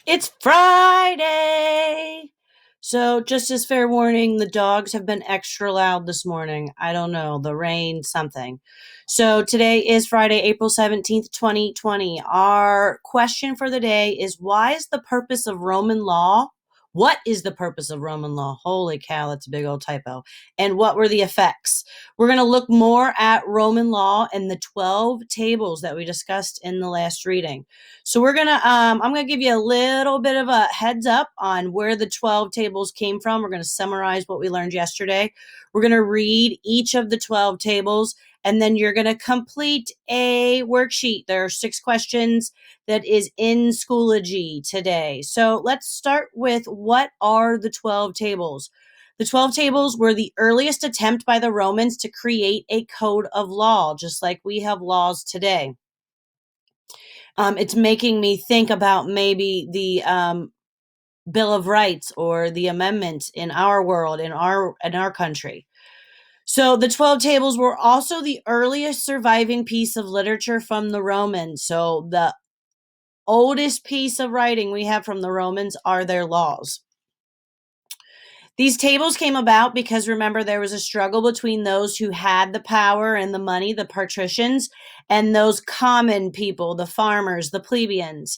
It's Friday. So, just as fair warning, the dogs have been extra loud this morning. I don't know, the rain, something. So, today is Friday, April 17th, 2020. Our question for the day is why is the purpose of Roman law? What is the purpose of Roman law? Holy cow, that's a big old typo. And what were the effects? We're going to look more at Roman law and the 12 tables that we discussed in the last reading. So I'm gonna give you a little bit of a heads up on where the 12 tables came from. We're gonna summarize what we learned yesterday. We're gonna read each of the 12 tables, and then you're gonna complete a worksheet. There are 6 questions that is in Schoology today. So let's start with what are the 12 tables? The 12 tables were the earliest attempt by the Romans to create a code of law, just like we have laws today. It's making me think about maybe the Bill of Rights or the amendments in our world, in our country. So the 12 tables were also the earliest surviving piece of literature from the Romans. So the oldest piece of writing we have from the Romans are their laws. These tables came about because, remember, there was a struggle between those who had the power and the money, the patricians, and those common people, the farmers, the plebeians.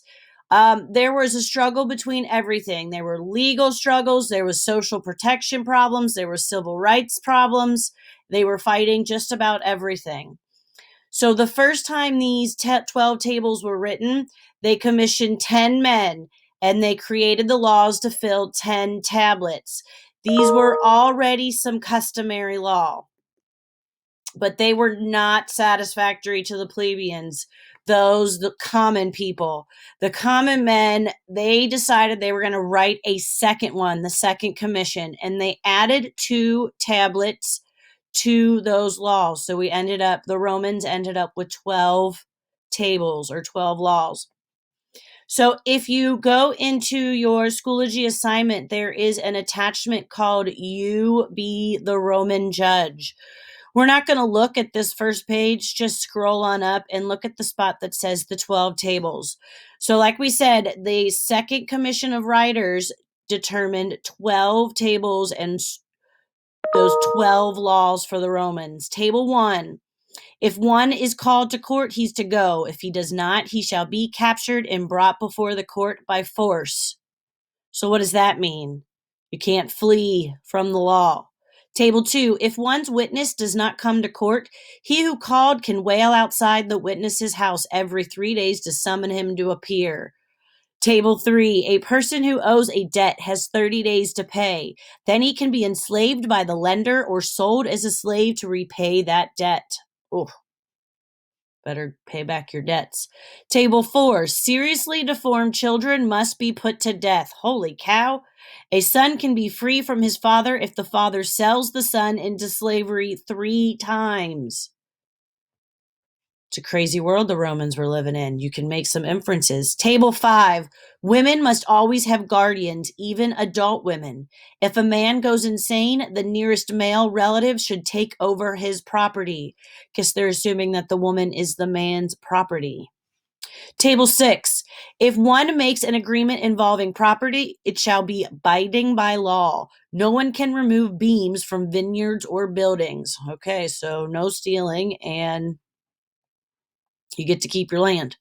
There was a struggle between everything. There were legal struggles, there was social protection problems, there were civil rights problems. They were fighting just about everything. So the first time these 12 tables were written, they commissioned 10 men and they created the laws to fill 10 tablets. These were already some customary law, but they were not satisfactory to the plebeians, the common people. The common men, they decided they were going to write a second one, the second commission, and they added 2 tablets to those laws. So the Romans ended up with 12 tables or 12 laws. So if you go into your Schoology assignment, there is an attachment called You Be the Roman Judge. We're not going to look at this first page, just scroll on up and look at the spot that says the 12 tables. So like we said, the second commission of writers determined 12 tables and those 12 laws for the Romans. Table 1. If one is called to court, he's to go. If he does not, he shall be captured and brought before the court by force. So what does that mean? You can't flee from the law. Table 2. If one's witness does not come to court, he who called can wail outside the witness's house every 3 days to summon him to appear. Table 3. A person who owes a debt has 30 days to pay. Then he can be enslaved by the lender or sold as a slave to repay that debt. Oh, better pay back your debts. Table 4. Seriously deformed children must be put to death. Holy cow. A son can be free from his father if the father sells the son into slavery 3 times. It's a crazy world the Romans were living in. You can make some inferences. Table 5. Women must always have guardians, even adult women. If a man goes insane, the nearest male relative should take over his property, because they're assuming that the woman is the man's property. Table 6. If one makes an agreement involving property, it shall be binding by law. No one can remove beams from vineyards or buildings. Okay, so no stealing, and you get to keep your land.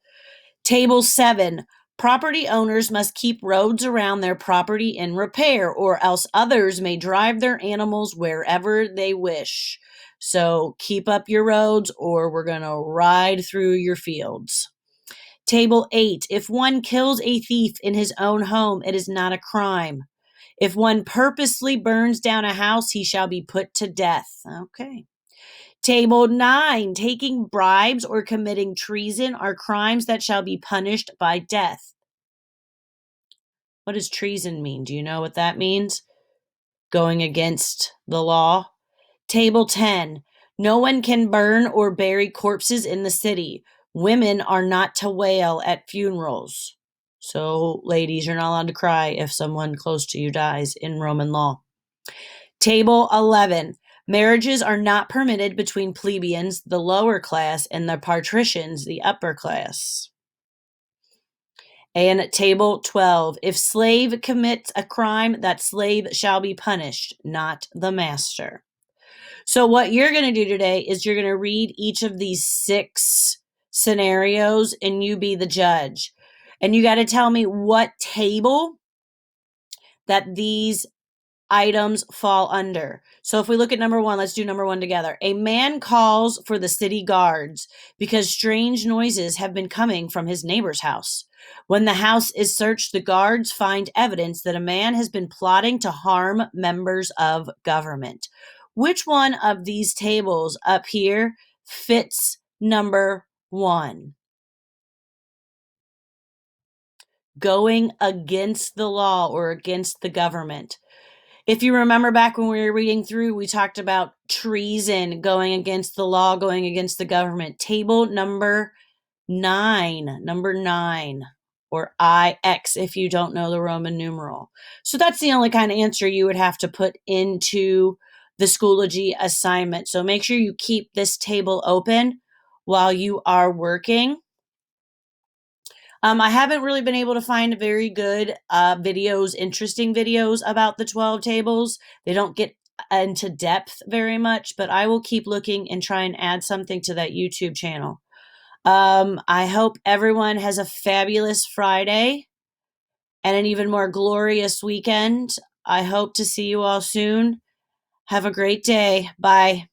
Table 7. Property owners must keep roads around their property in repair, or else others may drive their animals wherever they wish. So keep up your roads, or we're going to ride through your fields. Table 8. If one kills a thief in his own home, it is not a crime. If one purposely burns down a house, he shall be put to death. Okay. Table 9. Taking bribes or committing treason are crimes that shall be punished by death. What does treason mean? Do you know what that means? Going against the law. Table 10. No one can burn or bury corpses in the city. Women are not to wail at funerals. So, ladies, you're not allowed to cry if someone close to you dies in Roman law. Table 11. Marriages are not permitted between plebeians, the lower class, and the patricians, the upper class. And table 12, if slave commits a crime, that slave shall be punished, not the master. So what you're going to do today is you're going to read each of these 6 scenarios and you be the judge. And you got to tell me what table that these items fall under. So if we look at number 1, let's do number 1 together. A man calls for the city guards because strange noises have been coming from his neighbor's house. When the house is searched, the guards find evidence that a man has been plotting to harm members of government. Which one of these tables up here fits number 1? Going against the law or against the government. If you remember back when we were reading through, we talked about treason, going against the law, going against the government. Table number 9, or IX if you don't know the Roman numeral. So that's the only kind of answer you would have to put into the Schoology assignment. So make sure you keep this table open while you are working. I haven't really been able to find very good videos, interesting videos about the 12 tables. They don't get into depth very much, but I will keep looking and try and add something to that YouTube channel. I hope everyone has a fabulous Friday and an even more glorious weekend. I hope to see you all soon. Have a great day. Bye.